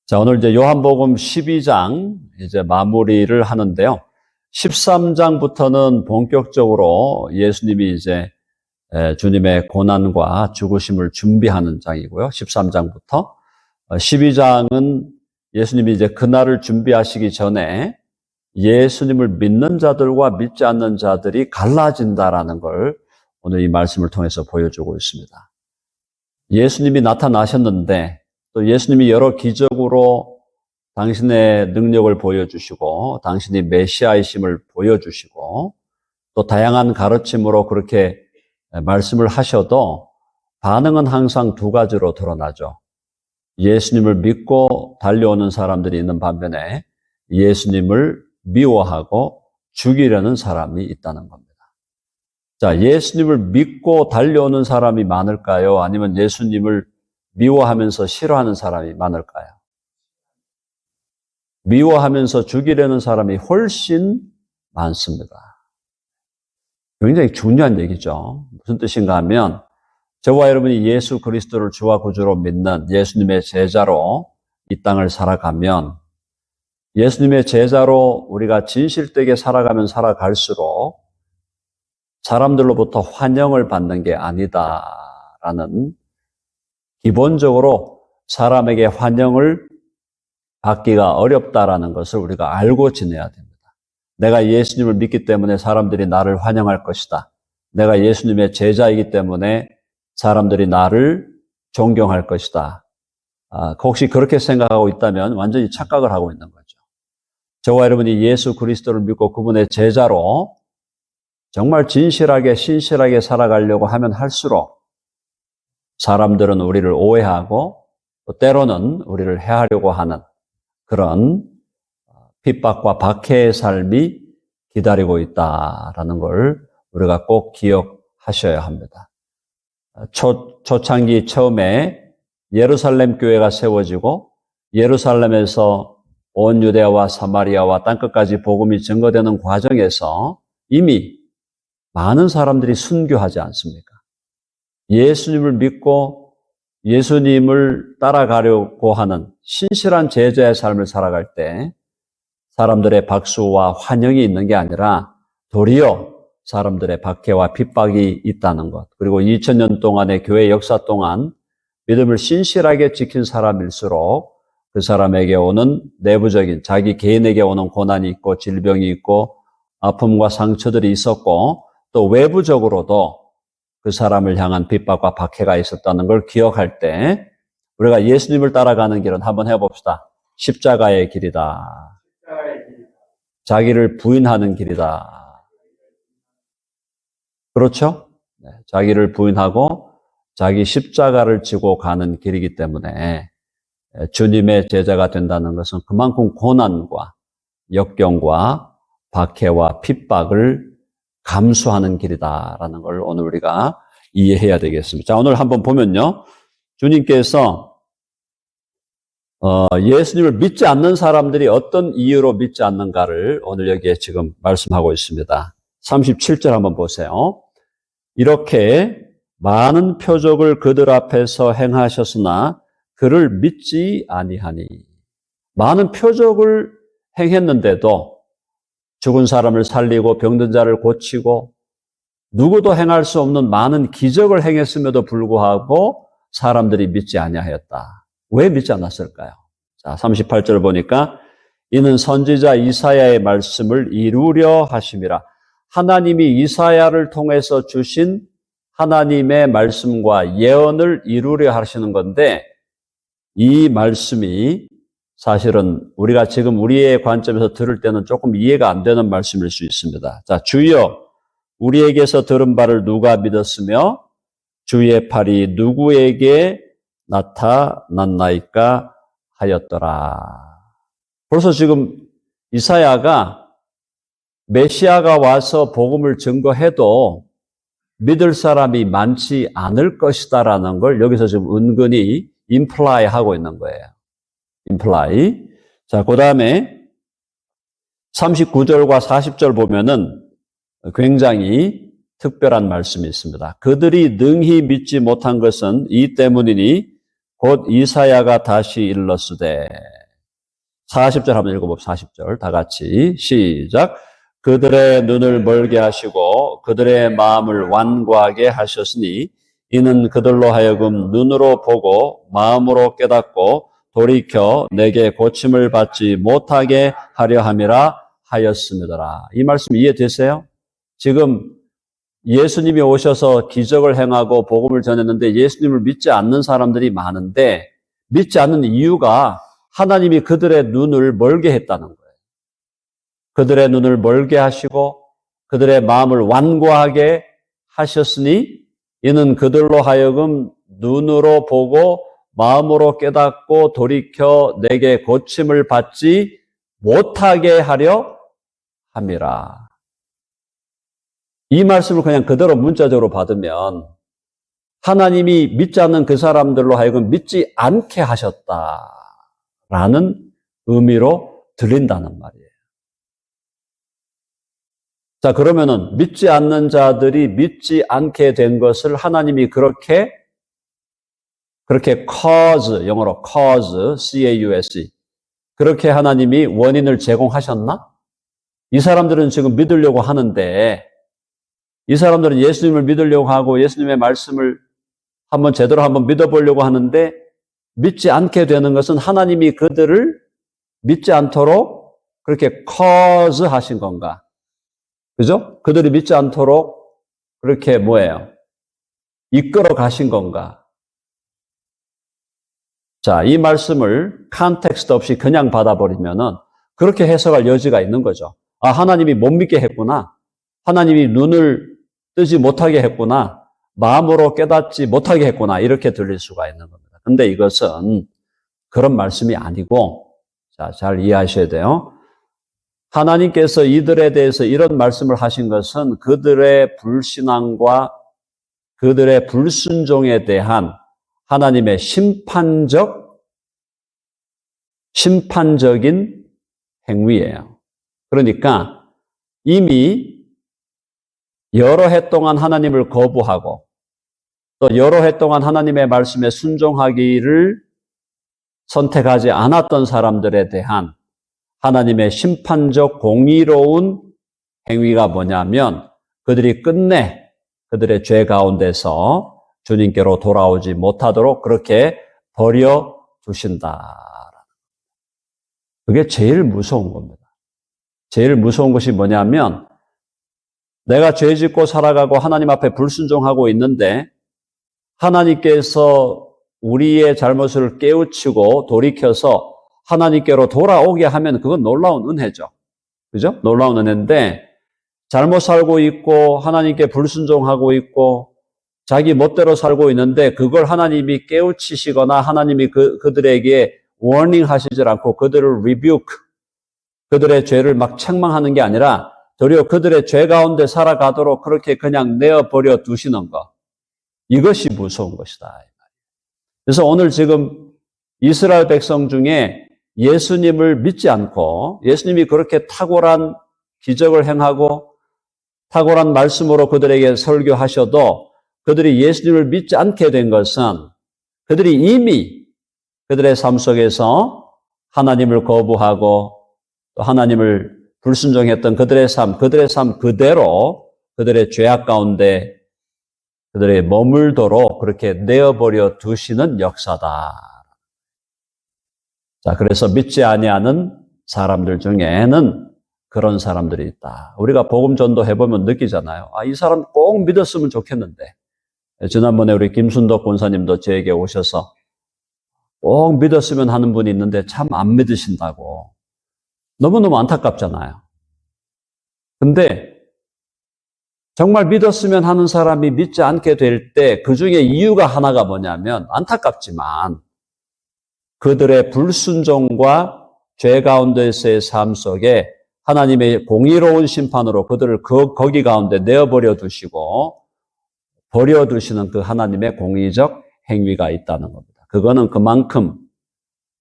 자, 오늘 이제 요한복음 12장 이제 마무리를 하는데요. 13장부터는 본격적으로 예수님이 이제 주님의 고난과 죽으심을 준비하는 장이고요. 13장부터 12장은 예수님이 이제 그날을 준비하시기 전에 예수님을 믿는 자들과 믿지 않는 자들이 갈라진다라는 걸 오늘 이 말씀을 통해서 보여주고 있습니다. 예수님이 나타나셨는데 또 예수님이 여러 기적으로 당신의 능력을 보여주시고 당신이 메시아이심을 보여주시고 또 다양한 가르침으로 그렇게 말씀을 하셔도 반응은 항상 두 가지로 드러나죠. 예수님을 믿고 달려오는 사람들이 있는 반면에 예수님을 미워하고 죽이려는 사람이 있다는 겁니다. 자, 예수님을 믿고 달려오는 사람이 많을까요? 아니면 예수님을 미워하면서 싫어하는 사람이 많을까요? 미워하면서 죽이려는 사람이 훨씬 많습니다. 굉장히 중요한 얘기죠. 무슨 뜻인가 하면 저와 여러분이 예수 그리스도를 주와 구주로 믿는 예수님의 제자로 이 땅을 살아가면 예수님의 제자로 우리가 진실되게 살아가면 살아갈수록 사람들로부터 환영을 받는 게 아니다라는 기본적으로 사람에게 환영을 받기가 어렵다라는 것을 우리가 알고 지내야 됩니다. 내가 예수님을 믿기 때문에 사람들이 나를 환영할 것이다. 내가 예수님의 제자이기 때문에 사람들이 나를 존경할 것이다. 혹시 그렇게 생각하고 있다면 완전히 착각을 하고 있는 거죠. 저와 여러분이 예수 그리스도를 믿고 그분의 제자로 정말 진실하게 신실하게 살아가려고 하면 할수록 사람들은 우리를 오해하고 또 때로는 우리를 해하려고 하는 그런 핍박과 박해의 삶이 기다리고 있다라는 걸 우리가 꼭 기억하셔야 합니다. 초창기 처음에 예루살렘 교회가 세워지고 예루살렘에서 온 유대아와 사마리아와 땅끝까지 복음이 증거되는 과정에서 이미 많은 사람들이 순교하지 않습니까? 예수님을 믿고 예수님을 따라가려고 하는 신실한 제자의 삶을 살아갈 때 사람들의 박수와 환영이 있는 게 아니라 도리어 사람들의 박해와 핍박이 있다는 것. 그리고 2000년 동안의 교회 역사 동안 믿음을 신실하게 지킨 사람일수록 그 사람에게 오는 내부적인 자기 개인에게 오는 고난이 있고 질병이 있고 아픔과 상처들이 있었고 또 외부적으로도 그 사람을 향한 핍박과 박해가 있었다는 걸 기억할 때 우리가 예수님을 따라가는 길은 한번 해봅시다. 십자가의 길이다. 자기를 부인하는 길이다. 그렇죠? 네, 자기를 부인하고 자기 십자가를 지고 가는 길이기 때문에 주님의 제자가 된다는 것은 그만큼 고난과 역경과 박해와 핍박을 감수하는 길이다라는 걸 오늘 우리가 이해해야 되겠습니다. 자, 오늘 한번 보면요. 주님께서 예수님을 믿지 않는 사람들이 어떤 이유로 믿지 않는가를 오늘 여기에 지금 말씀하고 있습니다. 37절 한번 보세요. 이렇게 많은 표적을 그들 앞에서 행하셨으나 그를 믿지 아니하니. 많은 표적을 행했는데도 죽은 사람을 살리고 병든 자를 고치고 누구도 행할 수 없는 많은 기적을 행했음에도 불구하고 사람들이 믿지 아니하였다. 왜 믿지 않았을까요? 자, 38절 보니까 이는 선지자 이사야의 말씀을 이루려 하심이라. 하나님이 이사야를 통해서 주신 하나님의 말씀과 예언을 이루려 하시는 건데 이 말씀이 사실은 우리가 지금 우리의 관점에서 들을 때는 조금 이해가 안 되는 말씀일 수 있습니다. 자, 주여 우리에게서 들은 바를 누가 믿었으며 주의 팔이 누구에게 나타났나이까 하였더라. 벌써 지금 이사야가 메시아가 와서 복음을 증거해도 믿을 사람이 많지 않을 것이다라는 걸 여기서 지금 은근히 임플라이 하고 있는 거예요. 임플라이. 자, 그 다음에 39절과 40절 보면은 굉장히 특별한 말씀이 있습니다. 그들이 능히 믿지 못한 것은 이 때문이니 곧 이사야가 다시 일렀으되 40절 한번 읽어봅시다. 40절 다 같이 시작. 그들의 눈을 멀게 하시고 그들의 마음을 완고하게 하셨으니 이는 그들로 하여금 눈으로 보고 마음으로 깨닫고 돌이켜 내게 고침을 받지 못하게 하려 함이라 하였습니다. 이 말씀 이해되세요? 지금 예수님이 오셔서 기적을 행하고 복음을 전했는데 예수님을 믿지 않는 사람들이 많은데 믿지 않는 이유가 하나님이 그들의 눈을 멀게 했다는 거예요. 그들의 눈을 멀게 하시고 그들의 마음을 완고하게 하셨으니 이는 그들로 하여금 눈으로 보고 마음으로 깨닫고 돌이켜 내게 고침을 받지 못하게 하려 함이라. 이 말씀을 그냥 그대로 문자적으로 받으면 하나님이 믿지 않는 그 사람들로 하여금 믿지 않게 하셨다라는 의미로 들린다는 말이에요. 자, 그러면은 믿지 않는 자들이 믿지 않게 된 것을 하나님이 그렇게 cause, 영어로 cause, C-A-U-S-E, 그렇게 하나님이 원인을 제공하셨나? 이 사람들은 지금 믿으려고 하는데 이 사람들은 예수님을 믿으려고 하고 예수님의 말씀을 제대로 한번 믿어보려고 하는데 믿지 않게 되는 것은 하나님이 그들을 믿지 않도록 그렇게 cause 하신 건가? 그죠? 그들이 믿지 않도록 그렇게 이끌어 가신 건가? 자, 이 말씀을 컨텍스트 없이 그냥 받아버리면은 그렇게 해석할 여지가 있는 거죠. 아, 하나님이 못 믿게 했구나. 하나님이 눈을 뜨지 못하게 했구나. 마음으로 깨닫지 못하게 했구나. 이렇게 들릴 수가 있는 겁니다. 근데 이것은 그런 말씀이 아니고, 자, 잘 이해하셔야 돼요. 하나님께서 이들에 대해서 이런 말씀을 하신 것은 그들의 불신앙과 그들의 불순종에 대한 하나님의 심판적인 행위예요. 그러니까 이미 여러 해 동안 하나님을 거부하고 또 여러 해 동안 하나님의 말씀에 순종하기를 선택하지 않았던 사람들에 대한 하나님의 심판적 공의로운 행위가 뭐냐면 그들이 끝내 그들의 죄 가운데서 주님께로 돌아오지 못하도록 그렇게 버려두신다. 그게 제일 무서운 겁니다. 제일 무서운 것이 뭐냐면 내가 죄 짓고 살아가고 하나님 앞에 불순종하고 있는데 하나님께서 우리의 잘못을 깨우치고 돌이켜서 하나님께로 돌아오게 하면 그건 놀라운 은혜죠. 그죠? 놀라운 은혜인데 잘못 살고 있고 하나님께 불순종하고 있고 자기 멋대로 살고 있는데 그걸 하나님이 깨우치시거나 하나님이 그들에게 워닝 하시질 않고 그들을 rebuke, 그들의 죄를 막 책망하는 게 아니라 도리어 그들의 죄 가운데 살아가도록 그렇게 그냥 내어버려 두시는 것. 이것이 무서운 것이다. 그래서 오늘 지금 이스라엘 백성 중에 예수님을 믿지 않고 예수님이 그렇게 탁월한 기적을 행하고 탁월한 말씀으로 그들에게 설교하셔도 그들이 예수님을 믿지 않게 된 것은 그들이 이미 그들의 삶 속에서 하나님을 거부하고 또 하나님을 불순종했던 그들의 삶 그대로 그들의 죄악 가운데 그들의 머물도록 그렇게 내어버려 두시는 역사다. 자, 그래서 믿지 아니하는 사람들 중에는 그런 사람들이 있다. 우리가 복음 전도해보면 느끼잖아요. 아, 이 사람 꼭 믿었으면 좋겠는데. 지난번에 우리 김순덕 권사님도 저에게 오셔서 꼭 믿었으면 하는 분이 있는데 참 안 믿으신다고. 너무너무 안타깝잖아요. 근데 정말 믿었으면 하는 사람이 믿지 않게 될 때 그 중에 이유가 하나가 뭐냐면 안타깝지만 그들의 불순종과 죄 가운데서의 삶 속에 하나님의 공의로운 심판으로 그들을 거기 가운데 내어버려 두시고 버려두시는 그 하나님의 공의적 행위가 있다는 겁니다. 그거는 그만큼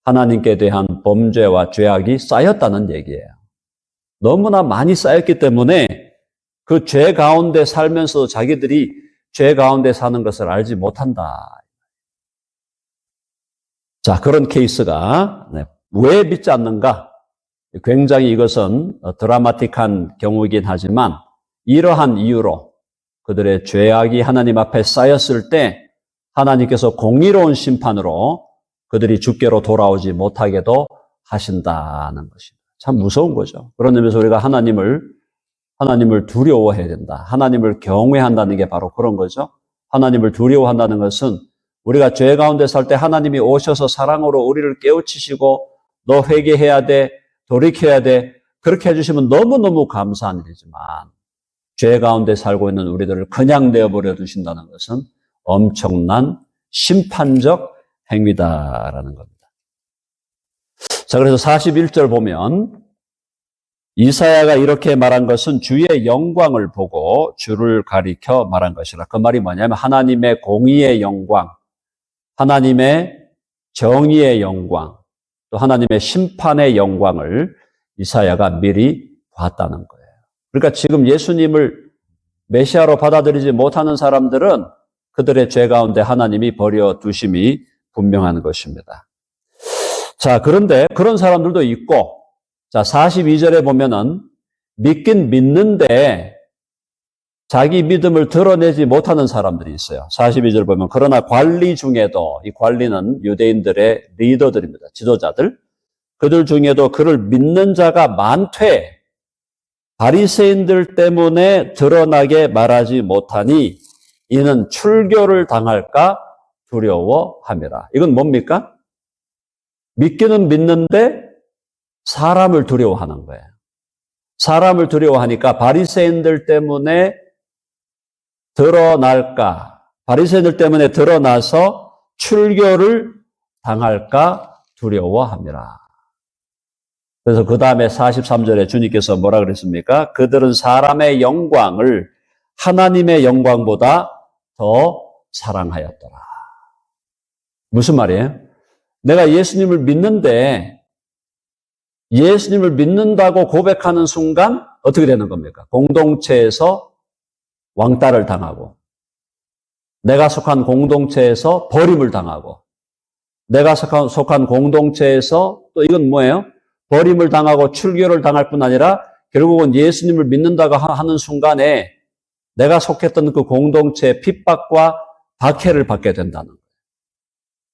하나님께 대한 범죄와 죄악이 쌓였다는 얘기예요. 너무나 많이 쌓였기 때문에 그 죄 가운데 살면서도 자기들이 죄 가운데 사는 것을 알지 못한다. 자, 그런 케이스가 왜 믿지 않는가? 굉장히 이것은 드라마틱한 경우이긴 하지만 이러한 이유로 그들의 죄악이 하나님 앞에 쌓였을 때 하나님께서 공의로운 심판으로 그들이 주께로 돌아오지 못하게도 하신다는 것입니다. 참 무서운 거죠. 그런 의미에서 우리가 하나님을 두려워해야 된다. 하나님을 경외한다는 게 바로 그런 거죠. 하나님을 두려워한다는 것은 우리가 죄 가운데 살 때 하나님이 오셔서 사랑으로 우리를 깨우치시고 너 회개해야 돼, 돌이켜야 돼, 그렇게 해주시면 너무너무 감사한 일이지만 죄 가운데 살고 있는 우리들을 그냥 내어버려 두신다는 것은 엄청난 심판적 행위다라는 겁니다. 자, 그래서 41절 보면 이사야가 이렇게 말한 것은 주의 영광을 보고 주를 가리켜 말한 것이라. 그 말이 뭐냐면 하나님의 공의의 영광, 하나님의 정의의 영광, 또 하나님의 심판의 영광을 이사야가 미리 봤다는 거예요. 그러니까 지금 예수님을 메시아로 받아들이지 못하는 사람들은 그들의 죄 가운데 하나님이 버려두심이 분명한 것입니다. 자, 그런데 그런 사람들도 있고, 자, 42절에 보면은 믿긴 믿는데 자기 믿음을 드러내지 못하는 사람들이 있어요. 42절 보면 그러나 관리 중에도, 이 관리는 유대인들의 리더들입니다. 지도자들. 그들 중에도 그를 믿는 자가 많되 바리새인들 때문에 드러나게 말하지 못하니 이는 출교를 당할까 두려워함이라. 이건 뭡니까? 믿기는 믿는데 사람을 두려워하는 거예요. 사람을 두려워하니까 바리새인들 때문에 드러날까, 바리새인들 때문에 드러나서 출교를 당할까 두려워함이라. 그래서 그 다음에 43절에 주님께서 뭐라 그랬습니까? 그들은 사람의 영광을 하나님의 영광보다 더 사랑하였더라. 무슨 말이에요? 내가 예수님을 믿는데 예수님을 믿는다고 고백하는 순간 어떻게 되는 겁니까? 공동체에서 왕따를 당하고 내가 속한 공동체에서 버림을 당하고 내가 속한 공동체에서 또 이건 뭐예요? 버림을 당하고 출교를 당할 뿐 아니라 결국은 예수님을 믿는다고 하는 순간에 내가 속했던 그 공동체의 핍박과 박해를 받게 된다는 거예요.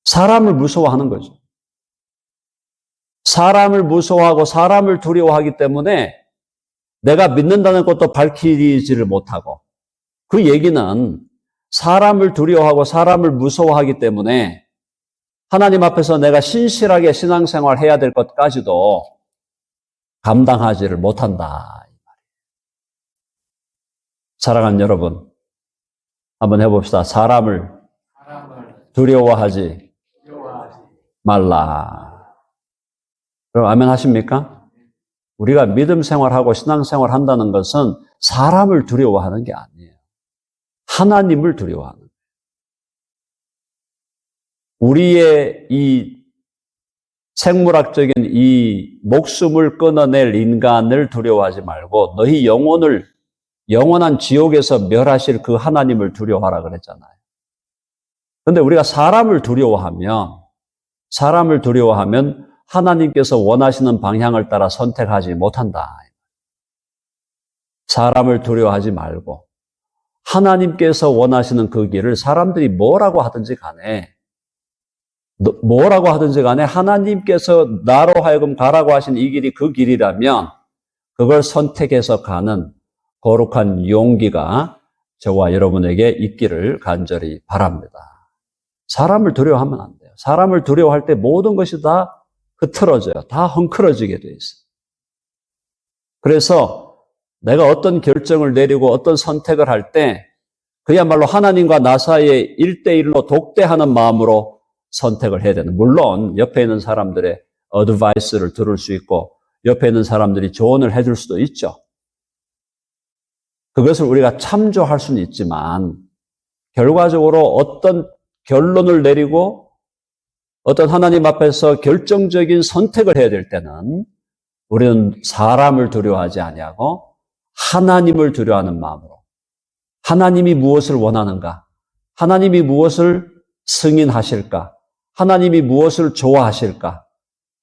사람을 무서워하는 거죠. 사람을 무서워하고 사람을 두려워하기 때문에 내가 믿는다는 것도 밝히지를 못하고 그 얘기는 사람을 두려워하고 사람을 무서워하기 때문에 하나님 앞에서 내가 신실하게 신앙생활 해야 될 것까지도 감당하지를 못한다. 사랑하는 여러분, 한번 해봅시다. 사람을 두려워하지 말라. 그럼 아멘 하십니까? 우리가 믿음 생활하고 신앙생활 한다는 것은 사람을 두려워하는 게 아니에요. 하나님을 두려워하는 거예요. 우리의 이 생물학적인 이 목숨을 끊어낼 인간을 두려워하지 말고 너희 영원한 지옥에서 멸하실 그 하나님을 두려워하라 그랬잖아요. 그런데 우리가 사람을 두려워하면 하나님께서 원하시는 방향을 따라 선택하지 못한다. 사람을 두려워하지 말고 하나님께서 원하시는 그 길을 사람들이 뭐라고 하든지 간에 하나님께서 나로 하여금 가라고 하신 이 길이 그 길이라면 그걸 선택해서 가는 거룩한 용기가 저와 여러분에게 있기를 간절히 바랍니다. 사람을 두려워하면 안 돼요. 사람을 두려워할 때 모든 것이 다 흐트러져요. 다 헝클어지게 돼 있어요. 그래서 내가 어떤 결정을 내리고 어떤 선택을 할 때 그야말로 하나님과 나 사이에 1대1로 독대하는 마음으로 선택을 해야 되는. 물론 옆에 있는 사람들의 어드바이스를 들을 수 있고 옆에 있는 사람들이 조언을 해줄 수도 있죠. 그것을 우리가 참조할 수는 있지만 결과적으로 어떤 결론을 내리고 어떤 하나님 앞에서 결정적인 선택을 해야 될 때는 우리는 사람을 두려워하지 아니하고 하나님을 두려워하는 마음으로 하나님이 무엇을 원하는가? 하나님이 무엇을 승인하실까? 하나님이 무엇을 좋아하실까?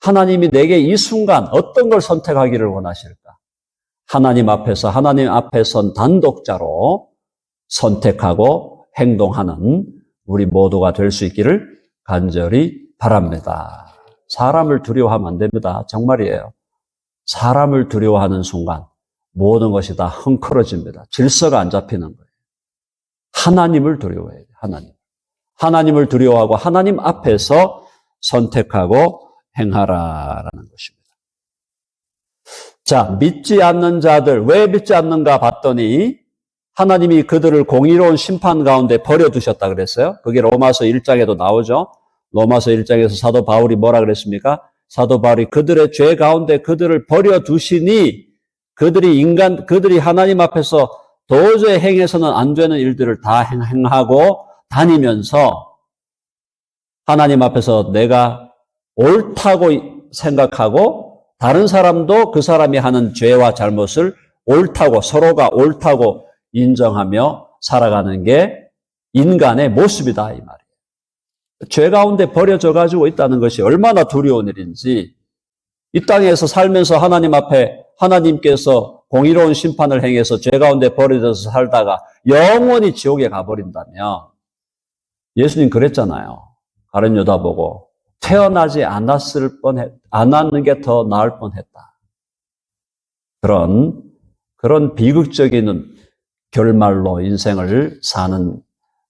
하나님이 내게 이 순간 어떤 걸 선택하기를 원하실까? 하나님 앞에 선 단독자로 선택하고 행동하는 우리 모두가 될 수 있기를 간절히 바랍니다. 사람을 두려워하면 안 됩니다. 정말이에요. 사람을 두려워하는 순간 모든 것이 다 헝클어집니다. 질서가 안 잡히는 거예요. 하나님을 두려워해야 돼요. 하나님을 두려워하고 하나님 앞에서 선택하고 행하라라는 것입니다. 자, 믿지 않는 자들, 왜 믿지 않는가 봤더니 하나님이 그들을 공의로운 심판 가운데 버려두셨다 그랬어요. 그게 로마서 1장에도 나오죠. 로마서 1장에서 사도 바울이 뭐라 그랬습니까? 사도 바울이 그들의 죄 가운데 그들을 버려두시니 그들이 하나님 앞에서 도저히 행해서는 안 되는 일들을 다 행하고 다니면서 하나님 앞에서 내가 옳다고 생각하고 다른 사람도 그 사람이 하는 죄와 잘못을 옳다고, 서로가 옳다고 인정하며 살아가는 게 인간의 모습이다, 이 말이에요. 죄 가운데 버려져 가지고 있다는 것이 얼마나 두려운 일인지, 이 땅에서 살면서 하나님 앞에 하나님께서 공의로운 심판을 행해서 죄 가운데 버려져서 살다가 영원히 지옥에 가버린다면, 예수님 그랬잖아요. 가룟 유다 보고 태어나지 않았는 게 더 나을 뻔했다. 그런 비극적인 결말로 인생을 사는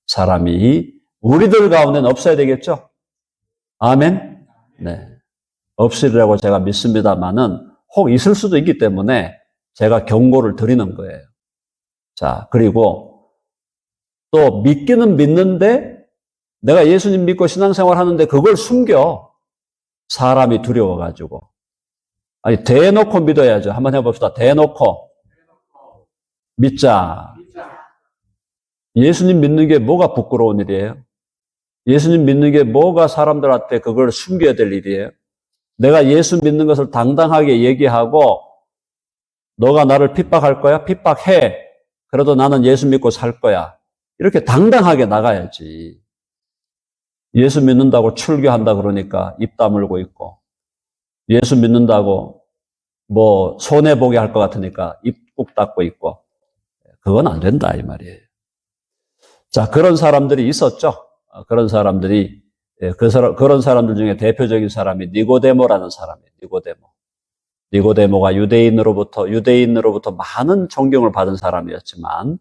사람이 우리들 가운데는 없어야 되겠죠? 아멘? 네. 없으리라고 제가 믿습니다만은 혹 있을 수도 있기 때문에 제가 경고를 드리는 거예요. 자, 그리고 또 믿기는 믿는데 내가 예수님 믿고 신앙생활 하는데 그걸 숨겨. 사람이 두려워가지고. 아니, 대놓고 믿어야죠. 한번 해봅시다. 대놓고. 믿자. 예수님 믿는 게 뭐가 부끄러운 일이에요? 예수님 믿는 게 뭐가 사람들한테 그걸 숨겨야 될 일이에요? 내가 예수 믿는 것을 당당하게 얘기하고 너가 나를 핍박할 거야? 핍박해. 그래도 나는 예수 믿고 살 거야. 이렇게 당당하게 나가야지. 예수 믿는다고 출교한다 그러니까 입 다물고 있고, 예수 믿는다고 뭐 손해보게 할 것 같으니까 입 꾹 닫고 있고, 그건 안 된다 이 말이에요. 자, 그런 사람들이 있었죠. 그런 사람들이, 그런 사람들 중에 대표적인 사람이 니고데모라는 사람이에요. 니고데모가 유대인으로부터 많은 존경을 받은 사람이었지만,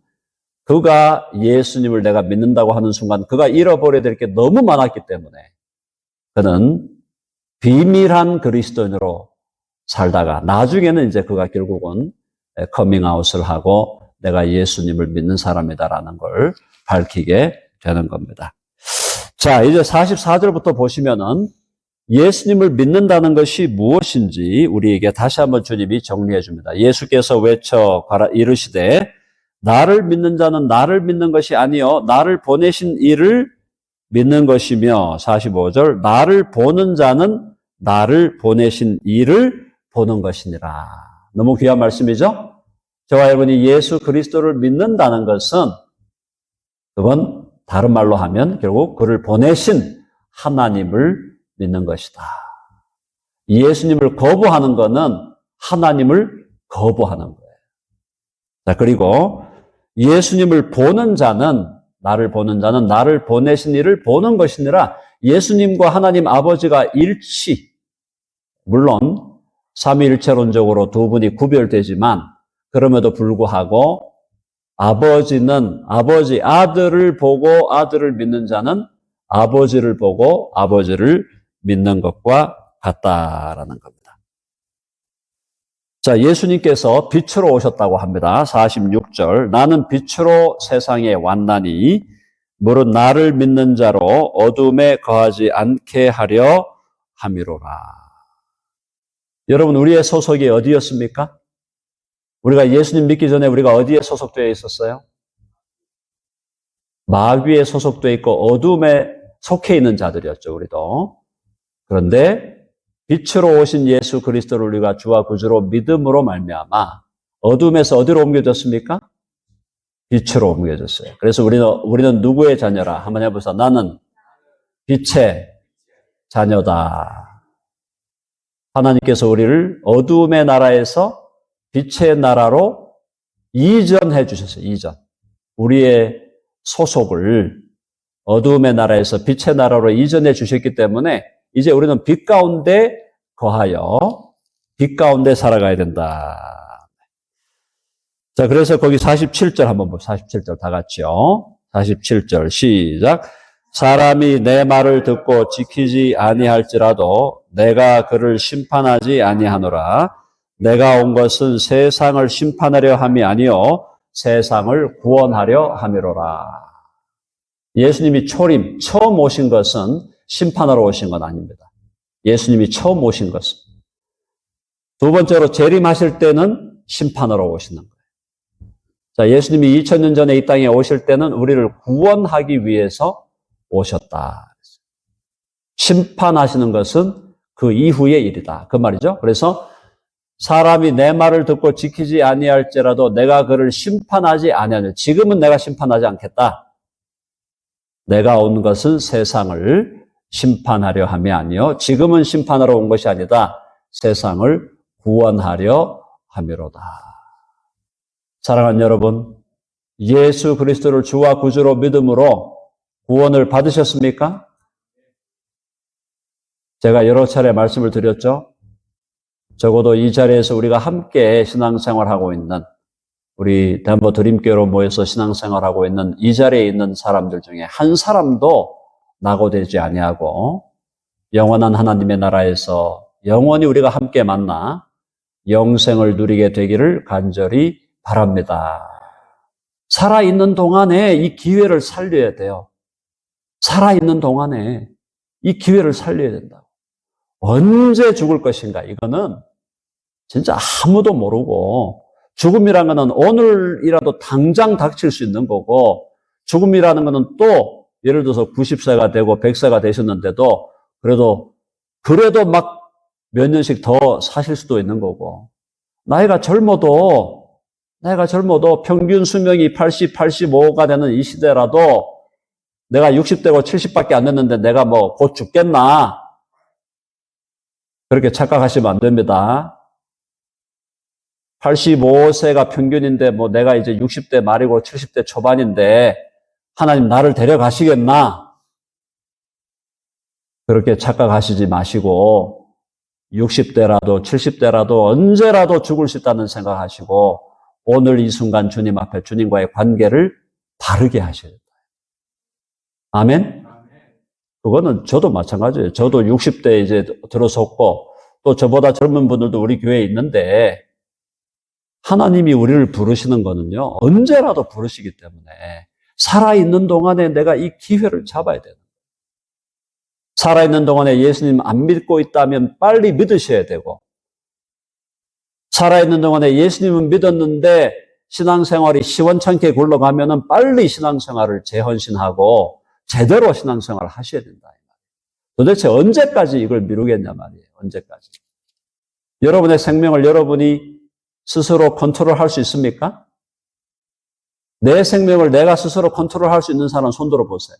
그가 예수님을 내가 믿는다고 하는 순간 그가 잃어버려야 될 게 너무 많았기 때문에 그는 비밀한 그리스도인으로 살다가 나중에는 이제 그가 결국은 커밍아웃을 하고 내가 예수님을 믿는 사람이다라는 걸 밝히게 되는 겁니다. 자, 이제 44절부터 보시면은 예수님을 믿는다는 것이 무엇인지 우리에게 다시 한번 주님이 정리해 줍니다. 예수께서 외쳐 이르시되 나를 믿는 자는 나를 믿는 것이 아니요 나를 보내신 이를 믿는 것이며, 45절 나를 보는 자는 나를 보내신 이를 보는 것이니라. 너무 귀한 말씀이죠? 저와 여러분이 예수 그리스도를 믿는다는 것은 그건 다른 말로 하면 결국 그를 보내신 하나님을 믿는 것이다. 예수님을 거부하는 것은 하나님을 거부하는 거예요. 자, 그리고 예수님을 보는 자는 나를 보내신 이를 보는 것이니라. 예수님과 하나님 아버지가 물론 삼위일체론적으로 두 분이 구별되지만 그럼에도 불구하고 아들을 보고 아들을 믿는 자는 아버지를 보고 아버지를 믿는 것과 같다라는 겁니다. 자, 예수님께서 빛으로 오셨다고 합니다. 46절 나는 빛으로 세상에 왔나니 무릇 나를 믿는 자로 어둠에 거하지 않게 하려 함이로라. 여러분, 우리의 소속이 어디였습니까? 우리가 예수님 믿기 전에 우리가 어디에 소속되어 있었어요? 마귀에 소속되어 있고 어둠에 속해 있는 자들이었죠, 우리도. 그런데 빛으로 오신 예수 그리스도를 우리가 주와 구주로 믿음으로 말미암아 어둠에서 어디로 옮겨졌습니까? 빛으로 옮겨졌어요. 그래서 우리는 누구의 자녀라? 한번 해보자. 나는 빛의 자녀다. 하나님께서 우리를 어두움의 나라에서 빛의 나라로 이전해 주셨어요. 이전. 우리의 소속을 어두움의 나라에서 빛의 나라로 이전해 주셨기 때문에 이제 우리는 빛 가운데 거하여 빛 가운데 살아가야 된다. 자, 그래서 거기 47절 한번 보세요. 47절 다 같이요. 47절 시작. 사람이 내 말을 듣고 지키지 아니할지라도 내가 그를 심판하지 아니하노라. 내가 온 것은 세상을 심판하려 함이 아니요 세상을 구원하려 함이로라. 예수님이 초림, 처음 오신 것은 심판하러 오신 건 아닙니다. 예수님이 처음 오신 것은. 두 번째로 재림하실 때는 심판하러 오시는 거예요. 자, 예수님이 2000년 전에 이 땅에 오실 때는 우리를 구원하기 위해서 오셨다. 심판하시는 것은 그 이후의 일이다. 그 말이죠. 그래서 사람이 내 말을 듣고 지키지 아니할지라도 내가 그를 심판하지 아니하냐. 지금은 내가 심판하지 않겠다. 내가 온 것은 세상을 심판하려 함이 아니요. 지금은 심판하러 온 것이 아니다. 세상을 구원하려 함이로다. 사랑하는 여러분, 예수 그리스도를 주와 구주로 믿음으로 구원을 받으셨습니까? 제가 여러 차례 말씀을 드렸죠. 적어도 이 자리에서 우리가 함께 신앙생활하고 있는 우리 덴버 드림교회로 모여서 신앙생활하고 있는 이 자리에 있는 사람들 중에 한 사람도 낙오되지 아니하고 영원한 하나님의 나라에서 영원히 우리가 함께 만나 영생을 누리게 되기를 간절히 바랍니다. 살아있는 동안에 이 기회를 살려야 돼요. 살아있는 동안에 이 기회를 살려야 된다고. 언제 죽을 것인가? 이거는 진짜 아무도 모르고 죽음이라는 것은 오늘이라도 당장 닥칠 수 있는 거고 죽음이라는 것은 또 예를 들어서 90세가 되고 100세가 되셨는데도 그래도 막 몇 년씩 더 사실 수도 있는 거고 나이가 젊어도 평균 수명이 80, 85가 되는 이 시대라도 내가 60대고 70밖에 안 됐는데 내가 뭐 곧 죽겠나? 그렇게 착각하시면 안 됩니다. 85세가 평균인데 뭐 내가 이제 60대 말이고 70대 초반인데 하나님 나를 데려가시겠나? 그렇게 착각하시지 마시고 60대라도 70대라도 언제라도 죽을 수 있다는 생각하시고 오늘 이 순간 주님 앞에 주님과의 관계를 바르게 하셔야 돼요. 아멘? 그거는 저도 마찬가지예요. 저도 60대에 이제 들어섰고 또 저보다 젊은 분들도 우리 교회에 있는데 하나님이 우리를 부르시는 거는요. 언제라도 부르시기 때문에 살아있는 동안에 내가 이 기회를 잡아야 돼요. 살아있는 동안에 예수님 안 믿고 있다면 빨리 믿으셔야 되고 살아있는 동안에 예수님은 믿었는데 신앙생활이 시원찮게 굴러가면은 빨리 신앙생활을 재헌신하고 제대로 신앙생활을 하셔야 된다. 도대체 언제까지 이걸 미루겠냐 말이에요. 언제까지. 여러분의 생명을 여러분이 스스로 컨트롤할 수 있습니까? 내 생명을 내가 스스로 컨트롤할 수 있는 사람 손 들어보세요.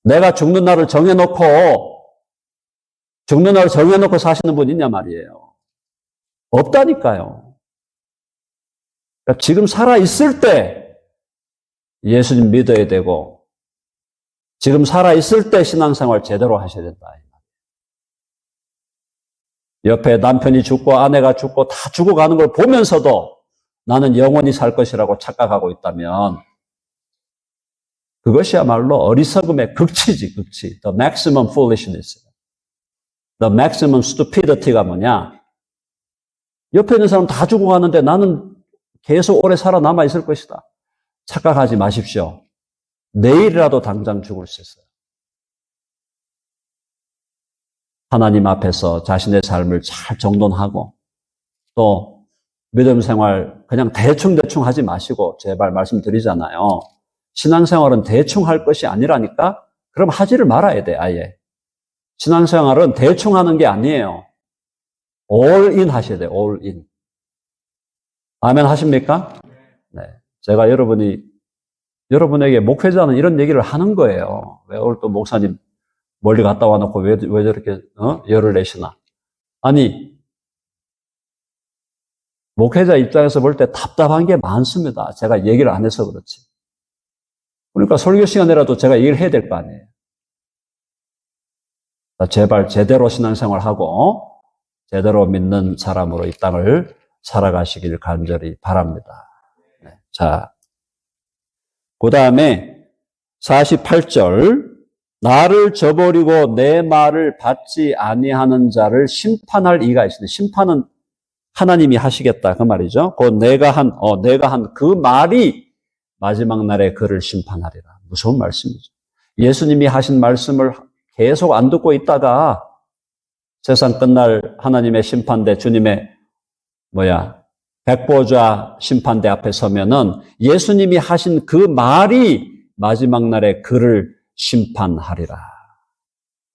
내가 죽는 날을 정해놓고 사시는 분 있냐 말이에요. 없다니까요. 그러니까 지금 살아있을 때 예수님 믿어야 되고 지금 살아있을 때 신앙생활 제대로 하셔야 된다. 옆에 남편이 죽고 아내가 죽고 다 죽어가는 걸 보면서도 나는 영원히 살 것이라고 착각하고 있다면 그것이야말로 어리석음의 극치지, 극치. The maximum foolishness. The maximum stupidity가 뭐냐? 옆에 있는 사람 다 죽어가는데 나는 계속 오래 살아남아 있을 것이다. 착각하지 마십시오. 내일이라도 당장 죽을 수 있어요. 하나님 앞에서 자신의 삶을 잘 정돈하고 또 믿음 생활 그냥 대충 하지 마시고 제발 말씀드리잖아요. 신앙생활은 대충 할 것이 아니라니까? 그럼 하지를 말아야 돼, 아예. 신앙생활은 대충 하는 게 아니에요. all in 하셔야 돼요, all in. 아멘 하십니까? 네. 제가 여러분에게 목회자는 이런 얘기를 하는 거예요. 왜 오늘 또 목사님 멀리 갔다 와놓고 왜 저렇게, 열을 내시나. 아니, 목회자 입장에서 볼 때 답답한 게 많습니다. 제가 얘기를 안 해서 그렇지. 그러니까 설교 시간이라도 제가 얘기를 해야 될 거 아니에요. 제발 제대로 신앙생활하고 제대로 믿는 사람으로 이 땅을 살아가시길 간절히 바랍니다. 네. 자, 그 다음에 48절 나를 저버리고 내 말을 받지 아니하는 자를 심판할 이가 있으니 심판은 하나님이 하시겠다 그 말이죠. 그 내가 한 그 말이 마지막 날에 그를 심판하리라. 무서운 말씀이죠. 예수님이 하신 말씀을 계속 안 듣고 있다가 세상 끝날 하나님의 심판대 주님의 백보자 심판대 앞에 서면은 예수님이 하신 그 말이 마지막 날에 그를 심판하리라.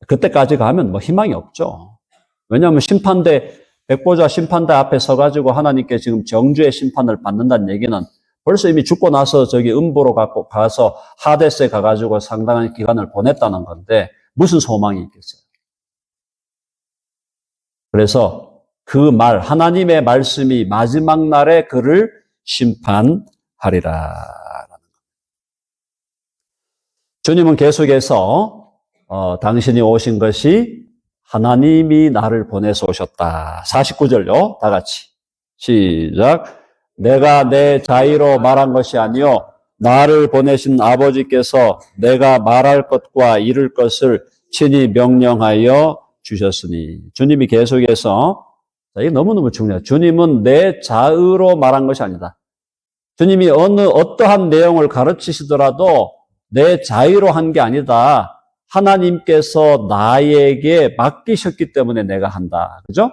그때까지 가면 희망이 없죠. 왜냐하면 백보자 심판대 앞에 서가지고 하나님께 지금 정죄의 심판을 받는다는 얘기는 벌써 이미 죽고 나서 저기 음부로 가서 하데스에 가가지고 상당한 기간을 보냈다는 건데 무슨 소망이 있겠어요? 그래서 그 말, 하나님의 말씀이 마지막 날에 그를 심판하리라. 주님은 계속해서 당신이 오신 것이 하나님이 나를 보내서 오셨다. 49절요. 다 같이. 시작. 내가 내 자의로 말한 것이 아니요 나를 보내신 아버지께서 내가 말할 것과 이룰 것을 친히 명령하여 주셨으니. 주님이 계속해서 이게 너무너무 중요해요. 주님은 내 자의로 말한 것이 아니다. 주님이 어떠한 내용을 가르치시더라도 내 자의로 한 게 아니다. 하나님께서 나에게 맡기셨기 때문에 내가 한다. 그죠?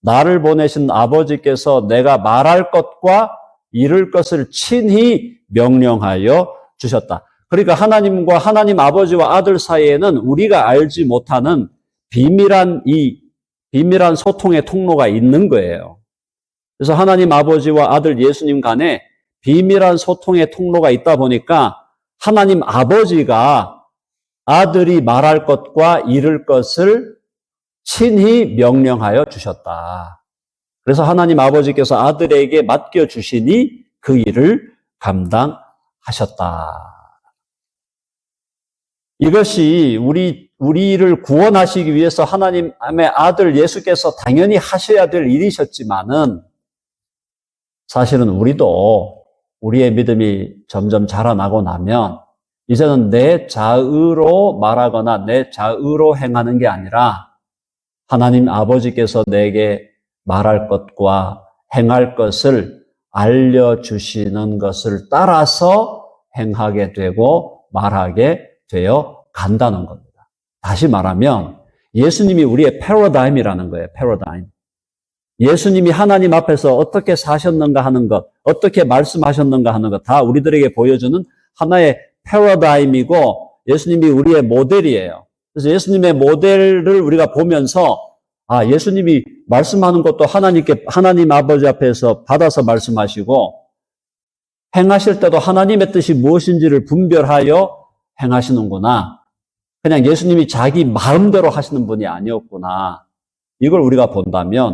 나를 보내신 아버지께서 내가 말할 것과 이룰 것을 친히 명령하여 주셨다. 그러니까 하나님과 하나님 아버지와 아들 사이에는 우리가 알지 못하는 비밀한 소통의 통로가 있는 거예요. 그래서 하나님 아버지와 아들 예수님 간에 비밀한 소통의 통로가 있다 보니까 하나님 아버지가 아들이 말할 것과 이룰 것을 친히 명령하여 주셨다. 그래서 하나님 아버지께서 아들에게 맡겨주시니 그 일을 감당하셨다. 이것이 우리를 구원하시기 위해서 하나님의 아들 예수께서 당연히 하셔야 될 일이셨지만은 사실은 우리의 믿음이 점점 자라나고 나면 이제는 내 자의로 말하거나 내 자의로 행하는 게 아니라 하나님 아버지께서 내게 말할 것과 행할 것을 알려주시는 것을 따라서 행하게 되고 말하게 되어 간다는 겁니다. 다시 말하면 예수님이 우리의 패러다임이라는 거예요. 패러다임. 예수님이 하나님 앞에서 어떻게 사셨는가 하는 것, 어떻게 말씀하셨는가 하는 것 다 우리들에게 보여주는 하나의 패러다임이고 예수님이 우리의 모델이에요. 그래서 예수님의 모델을 우리가 보면서 예수님이 말씀하는 것도 하나님 아버지 앞에서 받아서 말씀하시고 행하실 때도 하나님의 뜻이 무엇인지를 분별하여 행하시는구나. 그냥 예수님이 자기 마음대로 하시는 분이 아니었구나. 이걸 우리가 본다면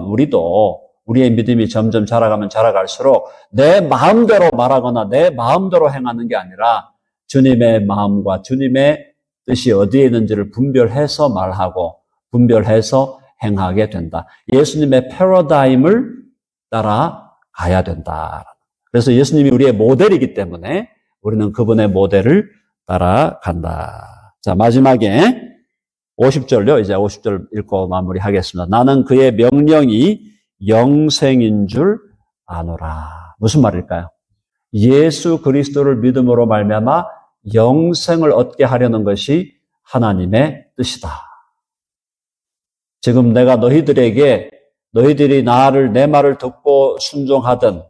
우리의 믿음이 점점 자라가면 자라갈수록 내 마음대로 말하거나 내 마음대로 행하는 게 아니라 주님의 마음과 주님의 뜻이 어디에 있는지를 분별해서 말하고 분별해서 행하게 된다. 예수님의 패러다임을 따라가야 된다. 그래서 예수님이 우리의 모델이기 때문에 우리는 그분의 모델을 따라간다. 자, 마지막에 50절요. 이제 50절 읽고 마무리하겠습니다. 나는 그의 명령이 영생인 줄 아노라. 무슨 말일까요? 예수 그리스도를 믿음으로 말미암아 영생을 얻게 하려는 것이 하나님의 뜻이다. 지금 내가 너희들이 내 말을 듣고 순종하든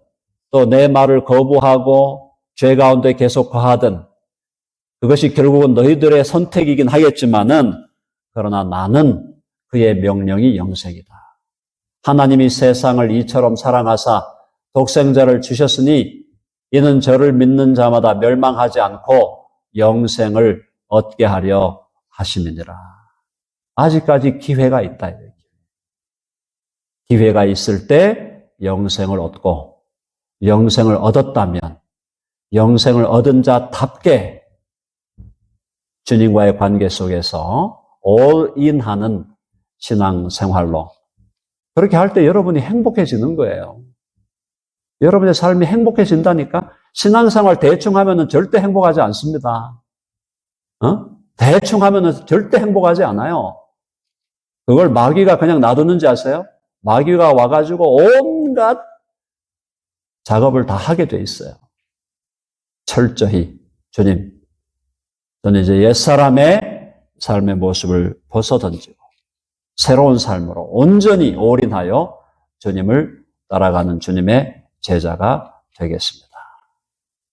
또 내 말을 거부하고 죄 가운데 계속 거하든 그것이 결국은 너희들의 선택이긴 하겠지만은 그러나 나는 그의 명령이 영생이다. 하나님이 세상을 이처럼 사랑하사 독생자를 주셨으니 이는 저를 믿는 자마다 멸망하지 않고 영생을 얻게 하려 하심이니라. 아직까지 기회가 있다. 기회가 있을 때 영생을 얻고, 영생을 얻었다면 영생을 얻은 자답게 주님과의 관계 속에서 올인하는 신앙생활로, 그렇게 할 때 여러분이 행복해지는 거예요. 여러분의 삶이 행복해진다니까. 신앙생활 대충 하면은 절대 행복하지 않습니다. 대충 하면은 절대 행복하지 않아요. 그걸 마귀가 그냥 놔두는지 아세요? 마귀가 와가지고 온갖 작업을 다 하게 돼 있어요. 철저히 주님, 저는 이제 옛사람의 삶의 모습을 벗어던지고 새로운 삶으로 온전히 올인하여 주님을 따라가는 주님의 제자가 되겠습니다.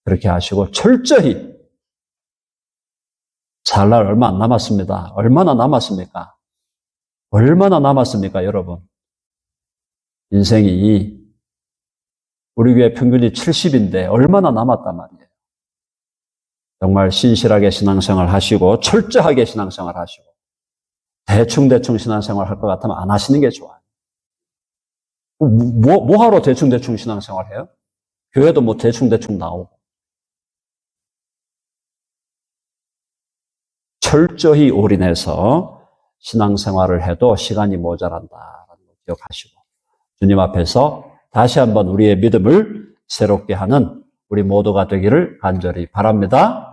그렇게 하시고 철저히 살 날 얼마 안 남았습니다. 얼마나 남았습니까? 얼마나 남았습니까, 여러분? 인생이 우리 교회 평균이 70인데 얼마나 남았단 말이에요. 정말 신실하게 신앙생활 하시고 철저하게 신앙생활 하시고 대충대충 신앙생활 할 것 같으면 안 하시는 게 좋아요. 뭐하러 대충대충 신앙생활 해요? 교회도 뭐 대충대충 나오고. 철저히 올인해서 신앙생활을 해도 시간이 모자란다라는 걸 기억하시고 주님 앞에서 다시 한번 우리의 믿음을 새롭게 하는 우리 모두가 되기를 간절히 바랍니다.